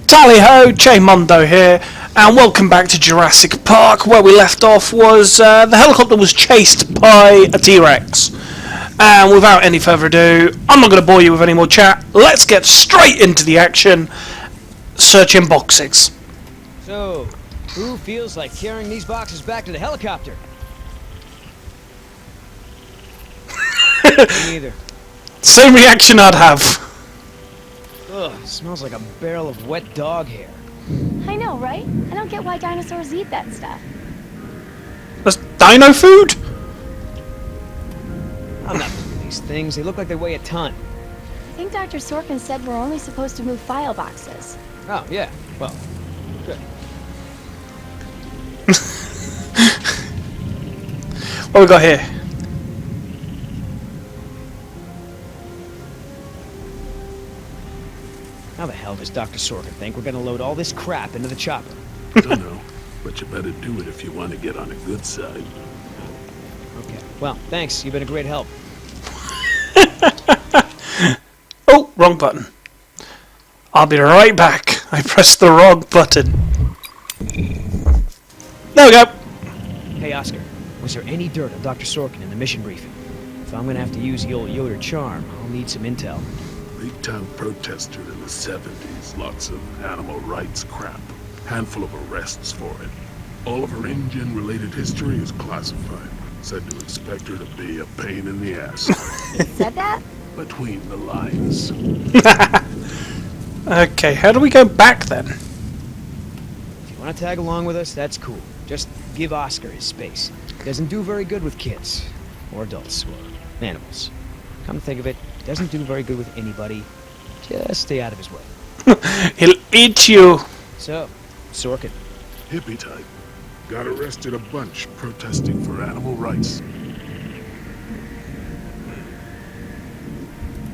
Tally-ho, J-Mondo here, and welcome back to Jurassic Park. Where we left off was the helicopter was chased by a T-Rex. And without any further ado, I'm not going to bore you with any more chat. Let's get straight into the action, searching boxes. So, who feels like carrying these boxes back to the helicopter? Me neither. Same reaction I'd have. Ugh, smells like a barrel of wet dog hair. I know, right? I don't get why dinosaurs eat that stuff. That's dino food? I'm not moving these things. They look like they weigh a ton. I think Dr. Sorkin said we're only supposed to move file boxes. Oh, yeah. Well, good. What we got here? How the hell does Dr. Sorkin think we're gonna load all this crap into the chopper? Don't know, but you better do it if you want to get on the good side. Okay. Well, thanks. You've been a great help. Oh, wrong button. I'll be right back. I pressed the wrong button. There we go. Hey, Oscar. Was there any dirt on Dr. Sorkin in the mission briefing? If I'm gonna have to use the old Yoder charm, I'll need some intel. Big-time protester in the 70s. Lots of animal rights crap. Handful of arrests for it. All of her InGen-related history is classified. Said to expect her to be a pain in the ass. He said that? Between the lines. Okay, how do we go back then? If you want to tag along with us, that's cool. Just give Oscar his space. He doesn't do very good with kids. Or adults. Or animals. Come to think of it, he doesn't do very good with anybody. Just stay out of his way. He'll eat you. So, Sorkin. Hippie type. Got arrested a bunch protesting for animal rights.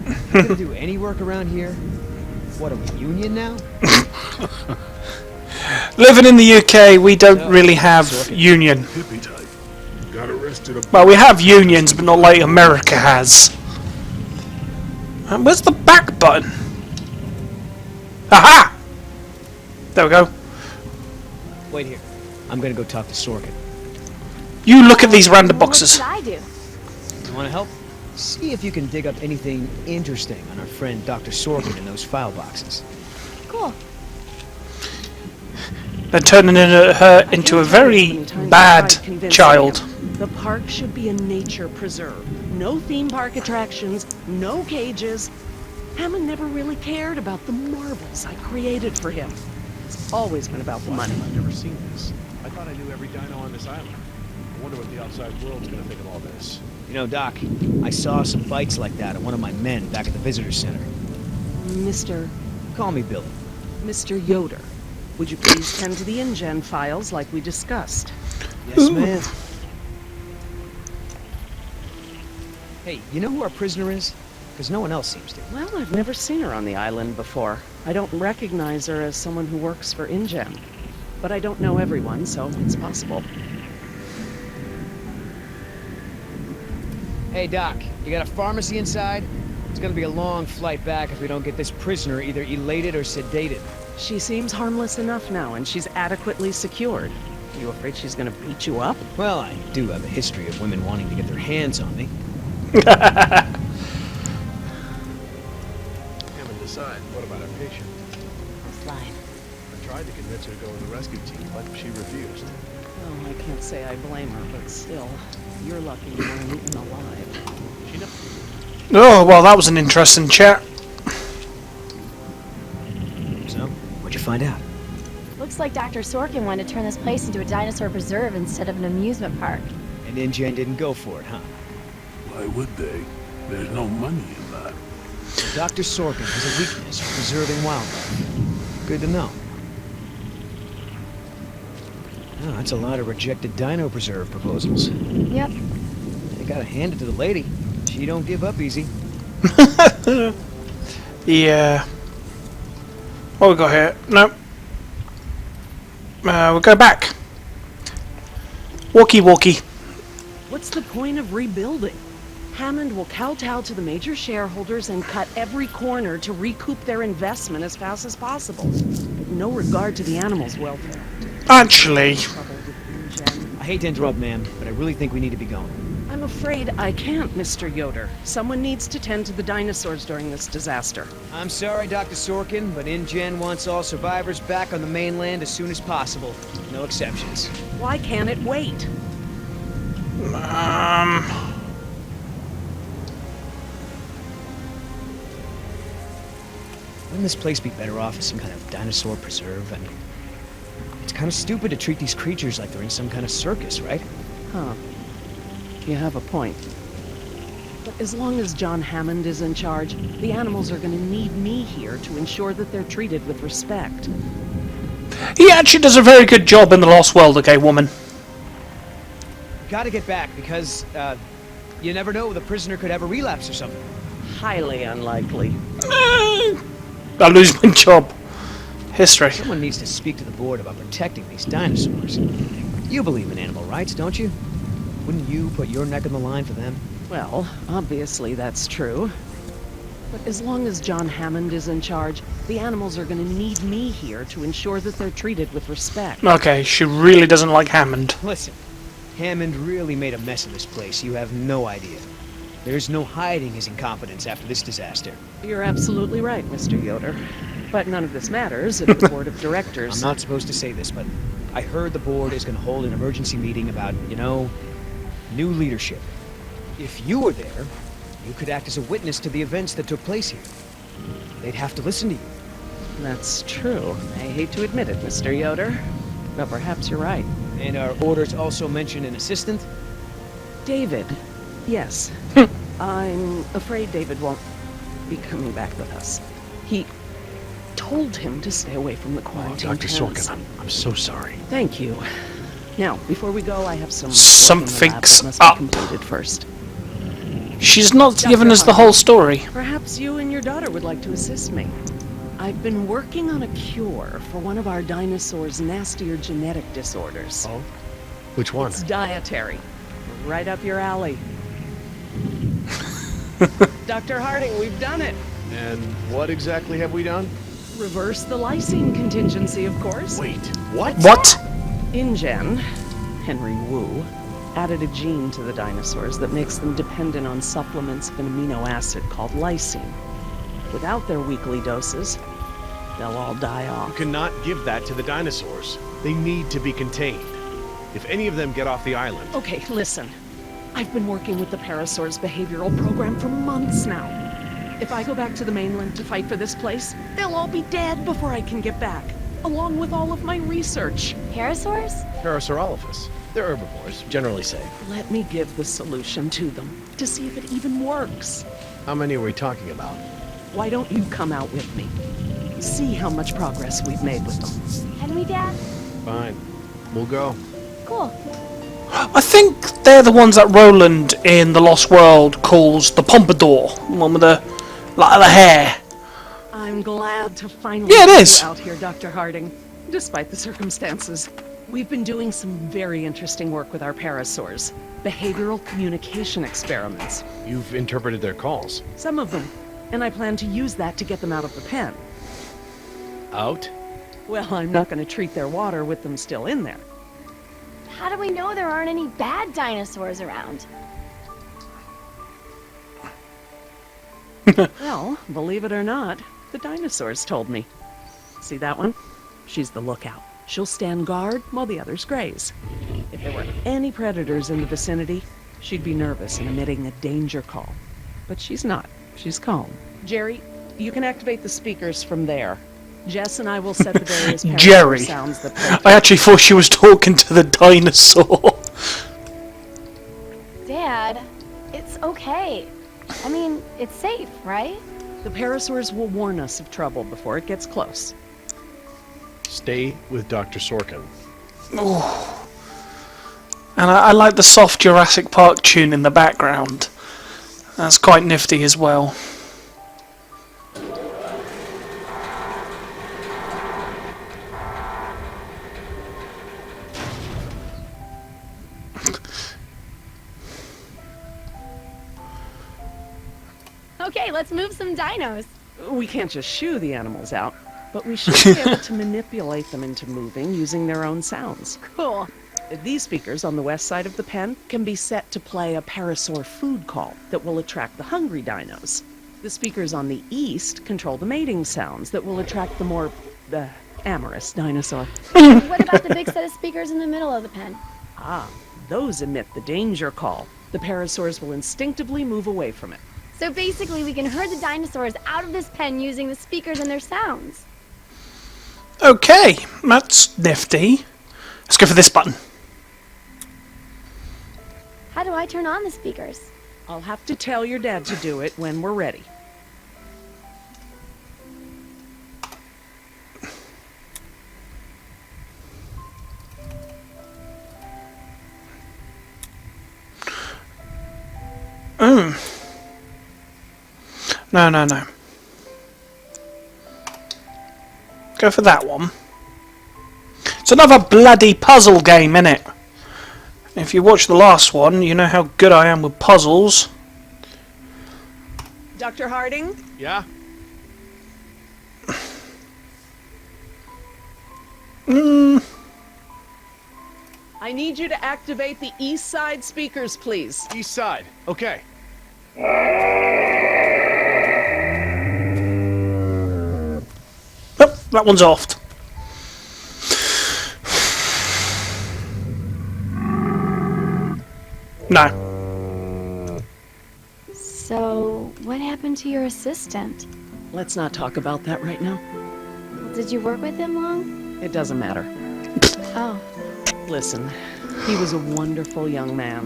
You gonna do any work around here? What, are we union now? Living in the UK, we don't really have union. Hippie type. Got arrested a bunch. Well, we have unions, but not like America has. Where's the back button? Aha! There we go. Wait here. I'm gonna go talk to Sorkin. You look at these random Well, boxes. what should I do? You wanna help? See if you can dig up anything interesting on our friend Dr. Sorkin in those file boxes. Cool. They're turning her into a very bad child. The park should be a nature preserve. No theme park attractions, no cages. Hammond never really cared about the marvels I created for him. It's always been about the money. I've never seen this. I thought I knew every dino on this island. I wonder what the outside world's gonna think of all this. You know, Doc, I saw some bites like that on one of my men back at the visitor center. Mr. Call me Billy. Yoder, would you please tend to the InGen files like we discussed? Yes, ma'am. Hey, you know who our prisoner is? Because no one else seems to. Well, I've never seen her on the island before. I don't recognize her as someone who works for InGen. But I don't know everyone, so it's possible. Hey, Doc, you got a pharmacy inside? It's gonna be a long flight back if we don't get this prisoner either elated or sedated. She seems harmless enough now, and she's adequately secured. You afraid she's gonna beat you up? Well, I do have a history of women wanting to get their hands on me. Haven't decided. What about our patient? Fine. I tried to convince her to go with the rescue team, but she refused. Oh, I can't say I blame her, but still, you're lucky you weren't eaten alive. She never... Oh, well, that was an interesting chat. So, what'd you find out? Looks like Dr. Sorkin wanted to turn this place into a dinosaur preserve instead of an amusement park. And InGen didn't go for it, huh? Why would they? There's no money in that. So Dr. Sorkin has a weakness for preserving wildlife. Good to know. Oh, that's a lot of rejected dino preserve proposals. Yep. You gotta hand it to the lady. She don't give up easy. Yeah. What we got here? Nope. We'll go back. Walkie walkie. What's the point of rebuilding? Hammond will kowtow to the major shareholders and cut every corner to recoup their investment as fast as possible. With no regard to the animals' welfare. Actually, Trouble with InGen. I hate to interrupt, ma'am, but I really think we need to be going. I'm afraid I can't, Mr. Yoder. Someone needs to tend to the dinosaurs during this disaster. I'm sorry, Dr. Sorkin, but InGen wants all survivors back on the mainland as soon as possible. No exceptions. Why can't it wait? Wouldn't this place be better off as some kind of dinosaur preserve? I mean, it's kind of stupid to treat these creatures like they're in some kind of circus, right? Huh. You have a point. But as long as John Hammond is in charge, the animals are going to need me here to ensure that they're treated with respect. he actually does a very good job in The Lost World, okay, woman. Gotta get back because, you never know, the prisoner could have a relapse or something. Highly unlikely. I lose my job. History. Someone needs to speak to the board about protecting these dinosaurs. You believe in animal rights, don't you? Wouldn't you put your neck on the line for them? Well, obviously that's true. But as long as John Hammond is in charge, the animals are going to need me here to ensure that they're treated with respect. Okay, she really doesn't like Hammond. Listen, Hammond really made a mess of this place. You have no idea. There's no hiding his incompetence after this disaster. You're absolutely right, Mr. Yoder. But none of this matters if the board of directors... I'm not supposed to say this, but I heard the board is going to hold an emergency meeting about, you know, new leadership. If you were there, you could act as a witness to the events that took place here. They'd have to listen to you. That's true. I hate to admit it, Mr. Yoder. But perhaps you're right. And our orders also mention an assistant? David. Yes. I'm afraid David won't be coming back with us. He told him to stay away from the quarantine Dr. tents. Sorkin, I'm so sorry. Thank you. Now, before we go, I have some work in the lab Something's that must be up. completed first. She's not Dr. given us the Hardy. whole story. Perhaps you and your daughter would like to assist me. I've been working on a cure for one of our dinosaurs' nastier genetic disorders. Oh? Which one? It's dietary. Right up your alley. Dr. Harding, we've done it. And what exactly have we done? Reverse the lysine contingency, of course. Wait, what? What? InGen, Henry Wu, added a gene to the dinosaurs that makes them dependent on supplements of an amino acid called lysine. Without their weekly doses, they'll all die You off. cannot give that to the dinosaurs. They need to be contained. If any of them get off the island... Okay, listen. I've been working with the Parasaur's behavioral program for months now. If I go back to the mainland to fight for this place, they'll all be dead before I can get back, along with all of my research. Parasaurs? Parasaurolophus. They're herbivores, generally safe. Let me give the solution to them, to see if it even works. How many are we talking about? Why don't you come out with me? See how much progress we've made with them. Can we, Dad? Fine. We'll go. Cool. I think they're the ones that Roland in The Lost World calls the Pompadour. The one with the hair. I'm glad to finally Yeah, it get is. you out here, Dr. Harding, despite the circumstances. We've been doing some very interesting work with our parasaurs. Behavioral communication experiments. You've interpreted their calls. Some of them. And I plan to use that to get them out of the pen. Out? Well, I'm not going to treat their water with them still in there. How do we know there aren't any bad dinosaurs around? Well, believe it or not, the dinosaurs told me. See that one? She's the lookout. She'll stand guard while the others graze. If there were any predators in the vicinity, she'd be nervous and emitting a danger call. But she's not. She's calm. Jerry, you can activate the speakers from there. Jess and I will set the various parameter Jerry. sounds that play. I actually thought she was talking to the dinosaur. Dad, it's okay. I mean, it's safe, right? The parasaurs will warn us of trouble before it gets close. Stay with Dr. Sorkin. And I like the soft Jurassic Park tune in the background. That's quite nifty as well. Okay, let's move some dinos. We can't just shoo the animals out, but we should be able to manipulate them into moving using their own sounds. Cool. These speakers on the west side of the pen can be set to play a parasaur food call that will attract the hungry dinos. The speakers on the east control the mating sounds that will attract the more, amorous dinosaur. What about the big set of speakers in the middle of the pen? Ah, those emit the danger call. The parasaurs will instinctively move away from it. So basically, we can herd the dinosaurs out of this pen using the speakers and their sounds. Okay, that's nifty. Let's go for this button. How do I turn on the speakers? I'll have to tell your dad to do it when we're ready. No. Go for that one. It's another bloody puzzle game, innit? If you watch the last one, you know how good I am with puzzles. Dr. Harding? Yeah? I need you to activate the east side speakers, please. East side. Okay. Oh, that one's off. No. So, what happened to your assistant? Let's not talk about that right now. Did you work with him long? It doesn't matter. Oh. Listen, he was a wonderful young man.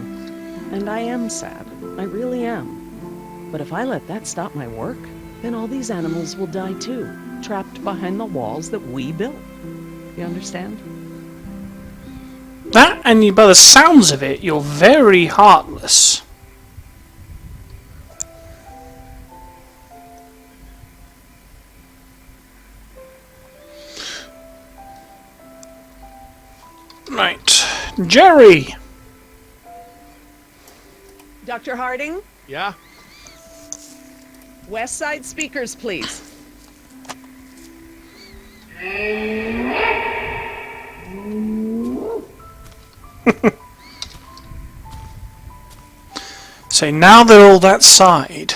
And I am sad. I really am. But if I let that stop my work, then all these animals will die too, trapped behind the walls that we built. You understand? That, and you, by the sounds of it, you're very heartless. Right. Jerry! Dr. Harding? Yeah? West side speakers, please. So now they're all that side.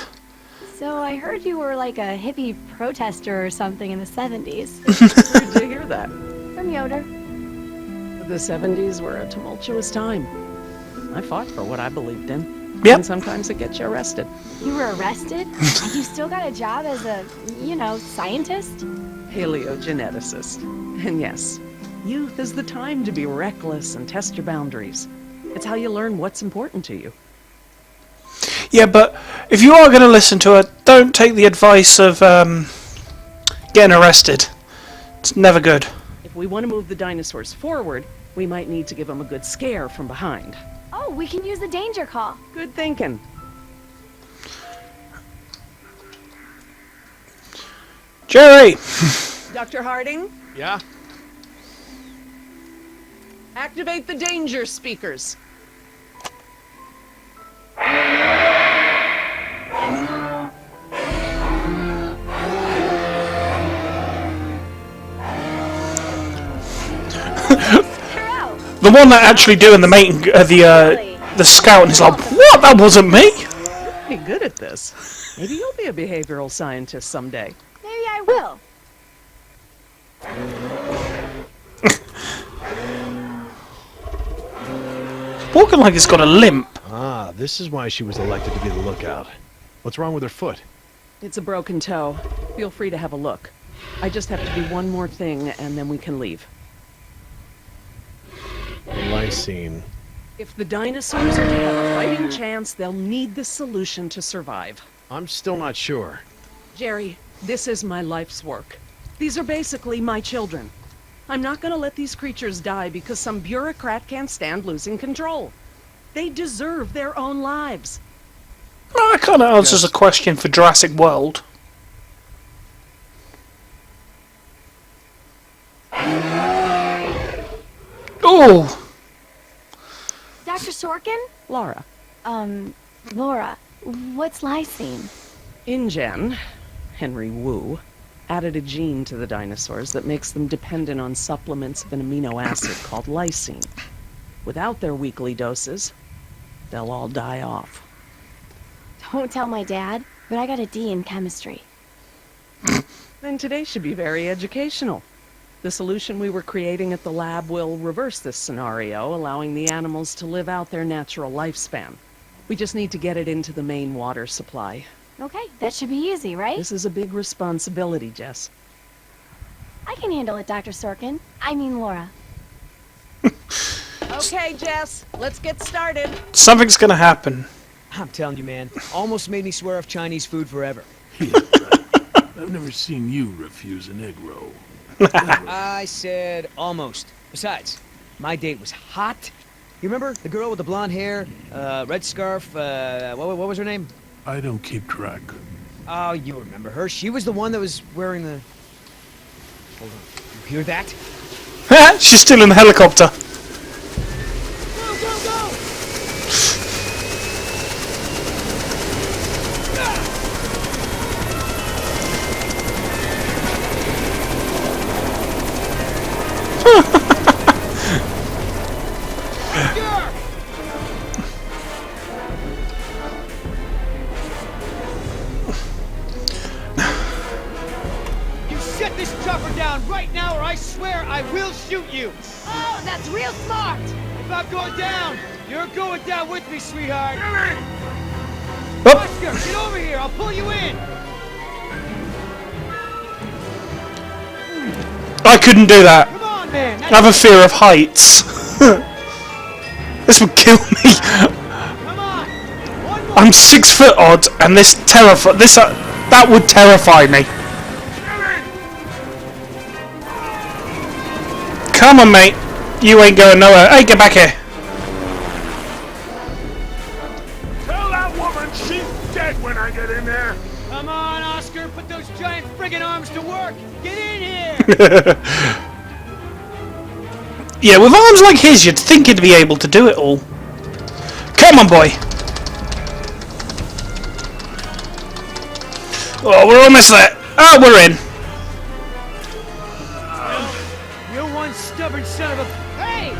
So I heard you were like a hippie protester or something in the 70s. Where'd you hear that? From Yoder. The 70s were a tumultuous time. I fought for what I believed in. Yep. And sometimes it gets you arrested. You were arrested? And you still got a job as a, scientist? Paleogeneticist. And yes, youth is the time to be reckless and test your boundaries. It's how you learn what's important to you. Yeah, but if you are going to listen to her, don't take the advice of getting arrested. It's never good. If we want to move the dinosaurs forward, we might need to give them a good scare from behind. Oh, we can use the danger call. Good thinking. Jerry! Dr. Harding, Yeah? activate the danger speakers. You're out. The one that actually doing the mating, the scout, and he's like, what? That wasn't me! You're pretty good at this. Maybe you'll be a behavioral scientist someday. Maybe I will. Walking like it's got a limp. Ah, this is why she was elected to be the lookout. What's wrong with her foot? It's a broken toe. Feel free to have a look. I just have to do one more thing, and then we can leave. Lysine. If the dinosaurs are to have a fighting chance, they'll need the solution to survive. I'm still not sure. Jerry, this is my life's work. These are basically my children. I'm not gonna let these creatures die because some bureaucrat can't stand losing control. They deserve their own lives. Well, that kind of answers a question for Jurassic World. Oh! Dr. Sorkin? Laura, Laura, what's lysine? InGen, Henry Wu, added a gene to the dinosaurs that makes them dependent on supplements of an amino acid called lysine. Without their weekly doses, they'll all die off. Don't tell my dad, but I got a D in chemistry. Then today should be very educational. The solution we were creating at the lab will reverse this scenario, allowing the animals to live out their natural lifespan. We just need to get it into the main water supply. Okay, that should be easy, right? This is a big responsibility, Jess. I can handle it, Dr. Sorkin. I mean Laura. Okay, Jess, let's get started. Something's gonna happen. I'm telling you, man. Almost made me swear off Chinese food forever. Yeah, right. I've never seen you refuse an egg roll. I said almost. Besides, my date was hot. You remember the girl with the blonde hair, red scarf, what was her name? I don't keep track. Oh, you remember her. She was the one that was wearing the... Hold on. You hear that? She's still in the helicopter. Go, go, go! You shut this chopper down right now, or I swear I will shoot you. Oh, that's real smart! If I'm going down, you're going down with me, sweetheart. Oh, Oscar, get over here. I'll pull you in. I couldn't do that. Come on, man. I have a fear of heights. This would kill me. Come on. One more. I'm 6 foot odd, and this that would terrify me. Come on, mate. You ain't going nowhere. Hey, get back here. Tell that woman she's dead when I get in there. Come on, Oscar. Put those giant friggin' arms to work. Get in here. Yeah, with arms like his, you'd think he'd be able to do it all. Come on, boy. Oh, we're almost there. Oh, we're in. You're one stubborn son of a... Hey!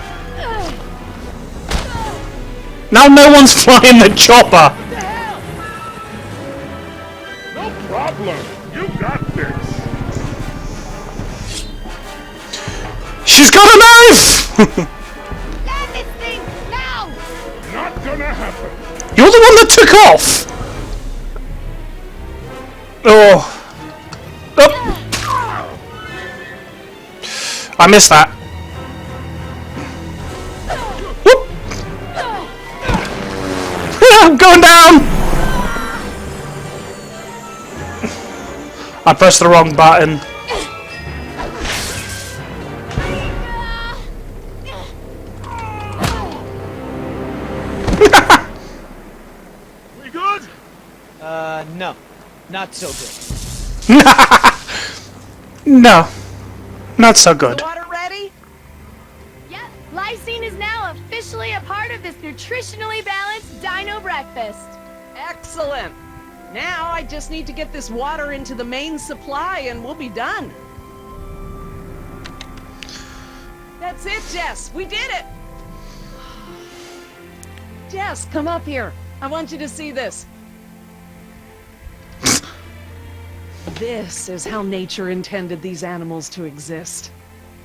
Now no one's flying the chopper. What the hell? No problem. You got this. She's got a knife! Land this thing, now! Not gonna happen. You're the one that took off! Oh. Oh. I missed that. Whoop. I'm going down! I pressed the wrong button. We good? No. Not so good. No. Not so good. Water ready? Yep, lysine is now officially a part of this nutritionally balanced dino breakfast. Excellent. Now I just need to get this water into the main supply and we'll be done. That's it, Jess. We did it. Jess, come up here. I want you to see this. This is how nature intended these animals to exist.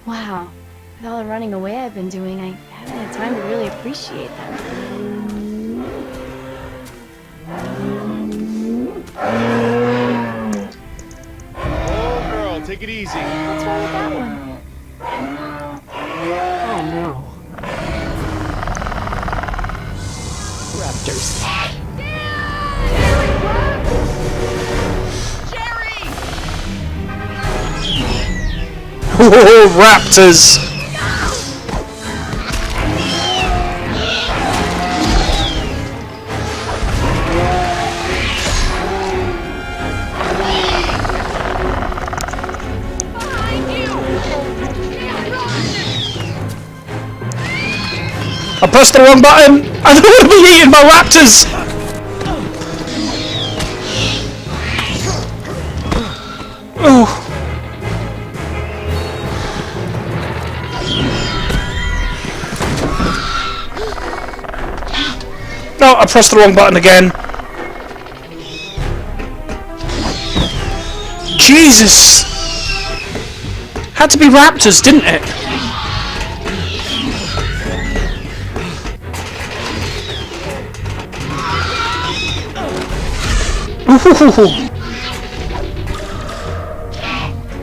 Wow, with all the running away I've been doing, I haven't had time to really appreciate them. Oh, girl, take it easy. What's wrong with that one? Oh no. Raptors. Jerry! Oh, raptors! Behind you! I pressed the wrong button! I don't want to be eaten by raptors! No, I pressed the wrong button again. Jesus! Had to be raptors, didn't it? Ooh.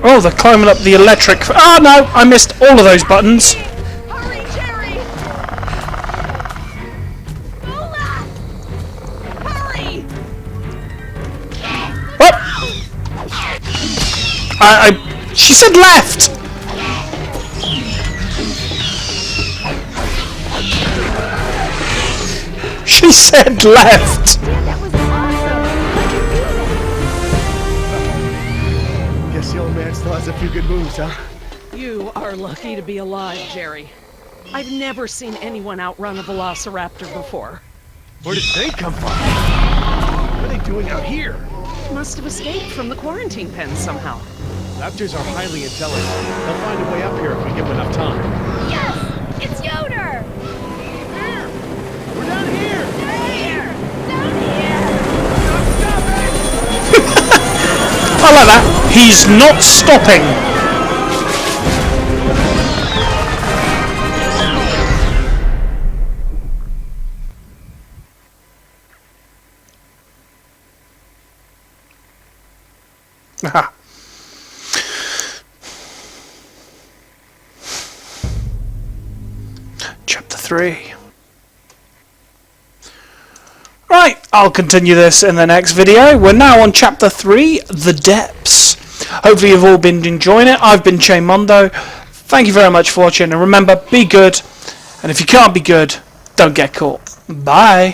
Oh, they're climbing up the electric. Oh no, I missed all of those buttons. Hurry, Jerry! Go left! Hurry! What? She said left! She said left! Man, that was awesome! How'd you do that? Guess the old man still has a few good moves, huh? You are lucky to be alive, Jerry. I've never seen anyone outrun a velociraptor before. Where did they come from? What are they doing out here? Must have escaped from the quarantine pen somehow. Raptors are highly intelligent. They'll find a way up here if we give them enough time. Yes! It's Yoder! Here! We're down here! Down here! Down here! I like that. He's not stopping. Aha. Chapter 3. Right, I'll continue this in the next video. We're now on Chapter 3, The Depths. Hopefully you've all been enjoying it. I've been Mondo. Thank you very much for watching, and remember, be good, and if you can't be good, don't get caught. Bye.